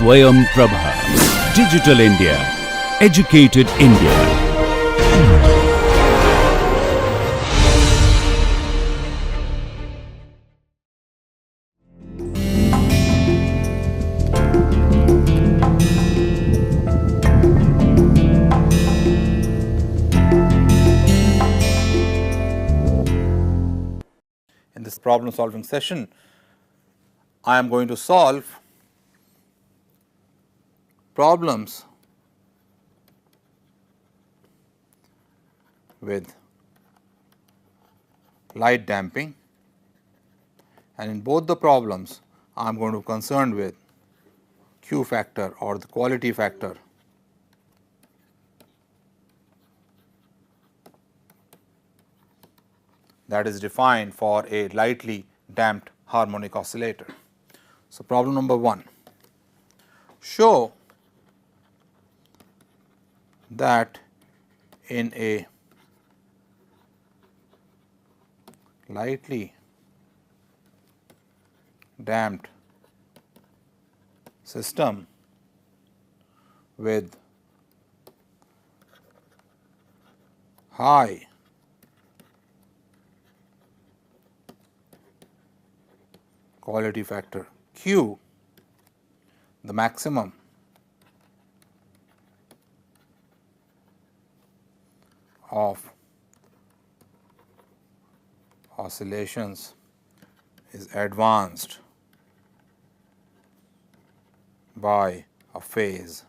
Swayam Prabha. Digital India. Educated India. In this problem solving session, I am going to solve problems with light damping, and in both the problems I am going to be concerned with Q factor or the quality factor that is defined for a lightly damped harmonic oscillator. So, problem number 1, show that in a lightly damped system with high quality factor Q, the maximum of oscillations is advanced by a phase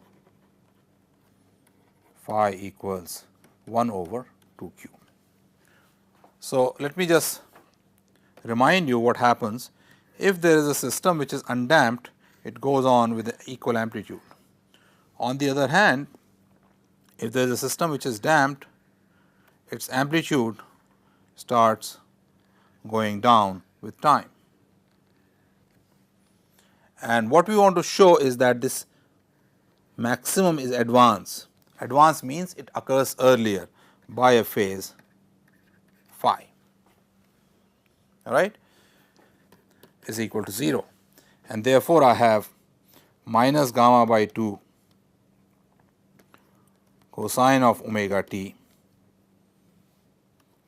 phi equals 1 over 2q. So, let me just remind you what happens if there is a system which is undamped, it goes on with equal amplitude. On the other hand, if there is a system which is damped, its amplitude starts going down with time. And what we want to show is that this maximum is advanced. Advanced means it occurs earlier by a phase phi, all right, is equal to 0, and therefore, I have minus gamma by 2 cosine of omega t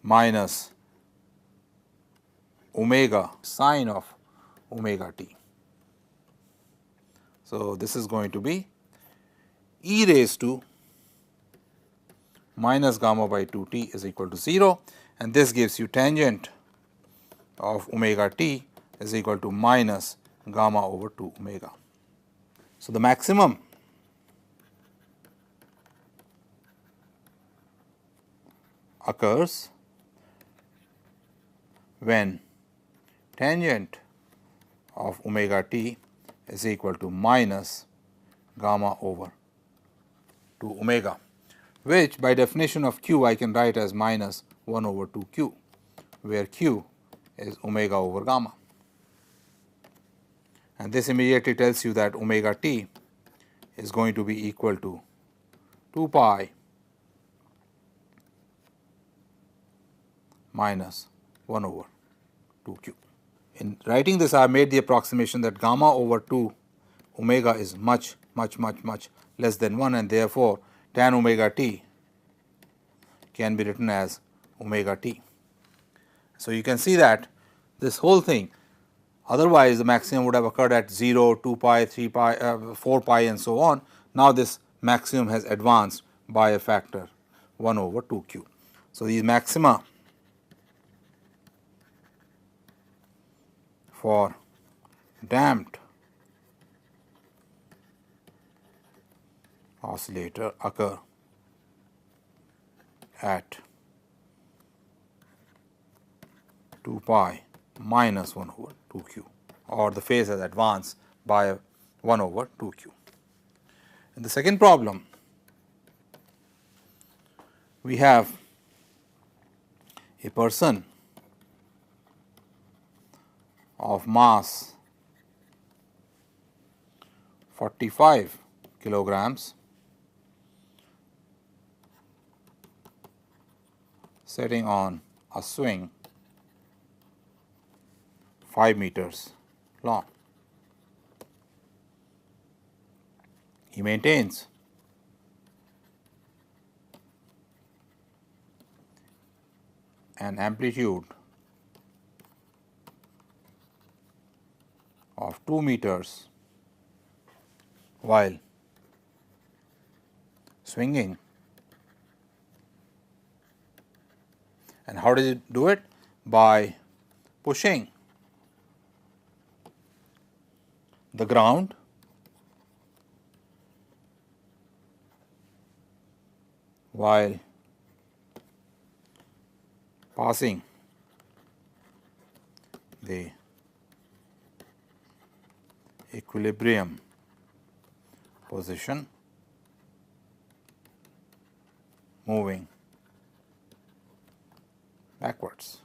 minus omega sine of omega t. So, this is going to be e raised to minus gamma by 2 t is equal to 0, and this gives you tangent of omega t is equal to minus gamma over 2 omega. So, the maximum occurs when tangent of omega t is equal to minus gamma over 2 omega, which by definition of q I can write as minus 1 over 2 q, where q is omega over gamma. And this immediately tells you that omega t is going to be equal to 2 pi minus 1 over 2 q. In writing this, I have made the approximation that gamma over 2 omega is much less than 1, and therefore, tan omega t can be written as omega t. So, you can see that this whole thing, otherwise the maximum would have occurred at 0, 2 pi, 3 pi, 4 pi and so on. Now, this maximum has advanced by a factor 1 over 2 q. So, these maxima for damped oscillator occur at 2 pi minus 1 over 2 q, or the phase has advanced by 1 over 2 q. In the second problem, we have a person of mass 45 kilograms sitting on a swing 5 meters long. he maintains an amplitude of 2 meters while swinging. And how does it do it? By pushing the ground while passing the equilibrium position, moving backwards.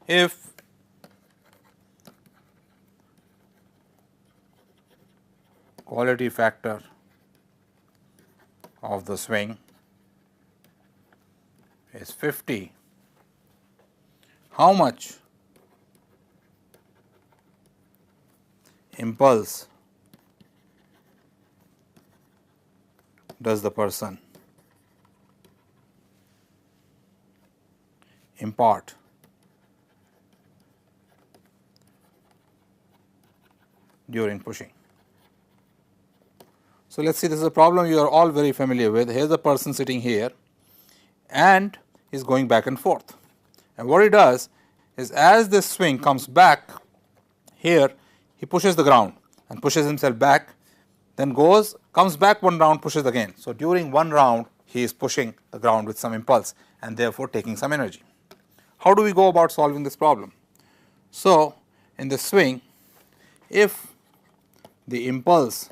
If quality factor of the swing is 50, how much impulse does the person impart during pushing? So, let us see, this is a problem you are all very familiar with. Here is a person sitting here and he is going back and forth, and what he does is, as this swing comes back here, he pushes the ground and pushes himself back, then comes back one round, pushes again. So, during one round he is pushing the ground with some impulse and therefore taking some energy. How do we go about solving this problem? So, in the swing, if the impulse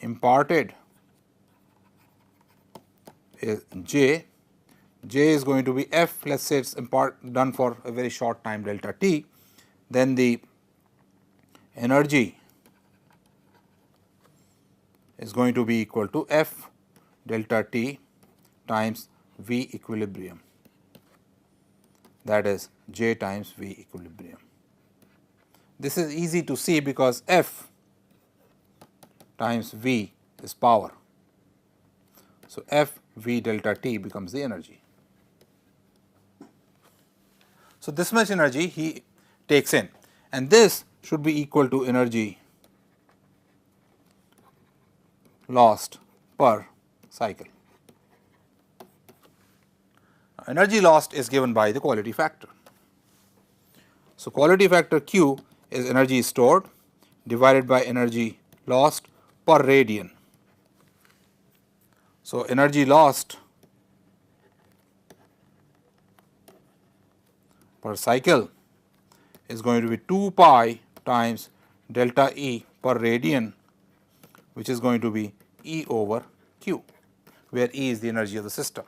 imparted is J is going to be F, let us say it is done for a very short time delta t, then the energy is going to be equal to F delta t times V equilibrium, that is J times V equilibrium. This is easy to see because F times V is power. So, F V delta t becomes the energy. So, this much energy he takes in, and this should be equal to energy lost per cycle. Energy lost is given by the quality factor. So, quality factor Q is energy stored divided by energy lost per radian. So, energy lost per cycle is going to be 2 pi times delta E per radian, which is going to be E over Q, where E is the energy of the system.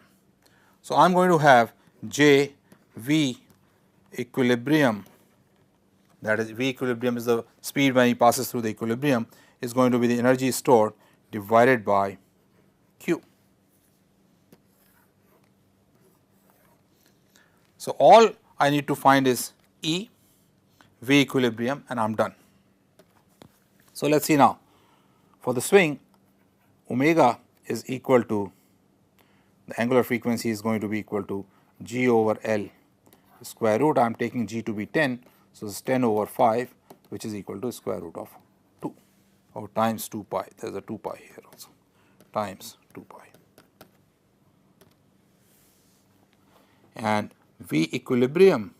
So, I am going to have J V equilibrium, that is V equilibrium is the speed when he passes through the equilibrium, is going to be the energy stored divided by Q. So, all I need to find is E, V equilibrium, and I am done. So, let us see now, for the swing, omega is equal to, the angular frequency is going to be equal to G over L square root. I am taking G to be 10. So, this is 10 over 5, which is equal to square root of 2 or times 2 pi. There is a 2 pi here also, times 2 pi. And V equilibrium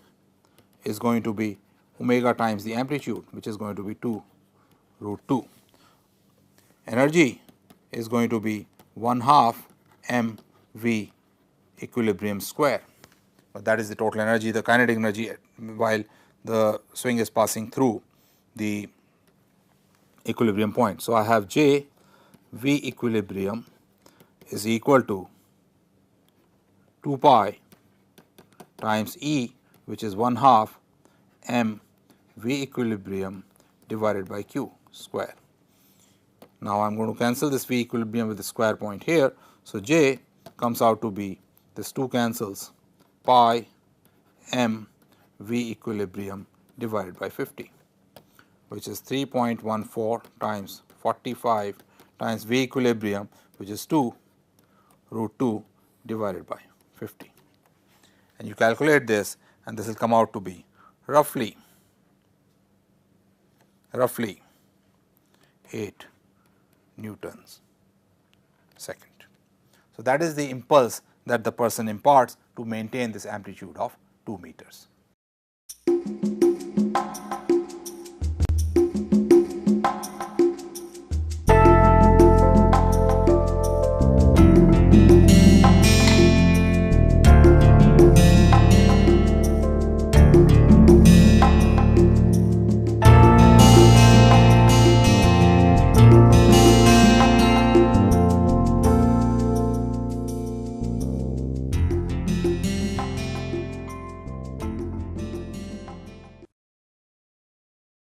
is going to be omega times the amplitude, which is going to be 2 root 2. Energy is going to be 1/2 m V equilibrium square, but that is the total energy, the kinetic energy while the swing is passing through the equilibrium point. So, I have J V equilibrium is equal to 2 pi times E, which is 1/2 m V equilibrium divided by Q square. Now, I am going to cancel this V equilibrium with the square point here. So, J comes out to be, this 2 cancels, pi m V equilibrium divided by 50, which is 3.14 times 45 times V equilibrium, which is 2 root 2 divided by 50. And you calculate this, and this will come out to be roughly 8 newtons second. So, that is the impulse that the person imparts to maintain this amplitude of 2 meters.